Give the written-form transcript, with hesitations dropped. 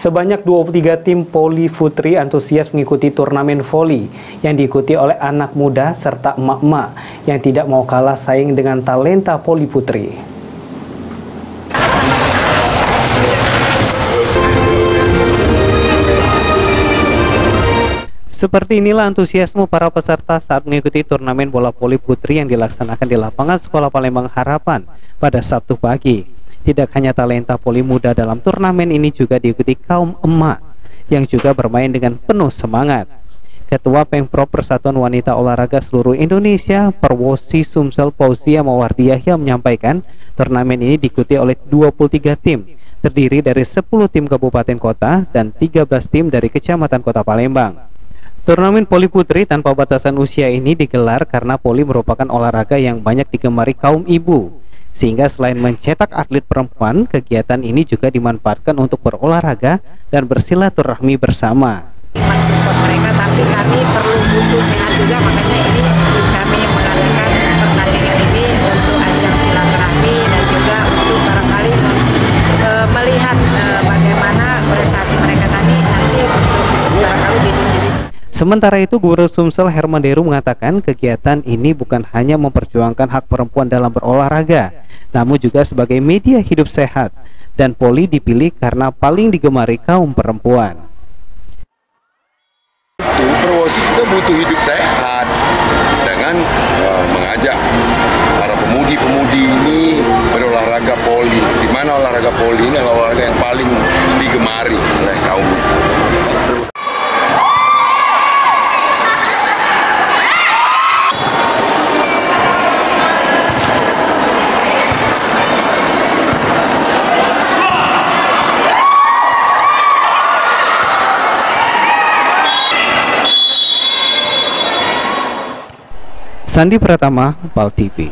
Sebanyak 23 tim voli putri antusias mengikuti turnamen voli yang diikuti oleh anak muda serta emak-emak yang tidak mau kalah saing dengan talenta voli putri. Seperti inilah antusiasme para peserta saat mengikuti turnamen bola voli putri yang dilaksanakan di lapangan Sekolah Palembang Harapan pada Sabtu pagi. Tidak hanya talenta voli muda dalam turnamen ini juga diikuti kaum emak yang juga bermain dengan penuh semangat. Ketua Pengprov Persatuan Wanita Olahraga Seluruh Indonesia, Perwosi Sumsel Fauzia Mawardiah yang menyampaikan turnamen ini diikuti oleh 23 tim, terdiri dari 10 tim kabupaten kota dan 13 tim dari kecamatan Kota Palembang. Turnamen voli putri tanpa batasan usia ini digelar karena voli merupakan olahraga yang banyak digemari kaum ibu. Sehingga selain mencetak atlet perempuan, kegiatan ini juga dimanfaatkan untuk berolahraga dan bersilaturahmi bersama. Support mereka, tapi kami perlu butuh sehat juga, makanya ini kami mengadakan pertandingan ini untuk ajang silaturahmi dan juga untuk barangkali melihat bagaimana prestasi mereka tadi nanti untuk barangkali bibit-bibit. Sementara itu, Gubernur Sumsel Herman Deru mengatakan kegiatan ini bukan hanya memperjuangkan hak perempuan dalam berolahraga, namun juga sebagai media hidup sehat, dan voli dipilih karena paling digemari kaum perempuan. Perwosi kita butuh hidup sehat dengan mengajak para pemudi-pemudi ini berolahraga voli, di mana olahraga voli ini adalah olahraga yang paling digemari oleh kaumnya. Sandi Pratama, PAL TV.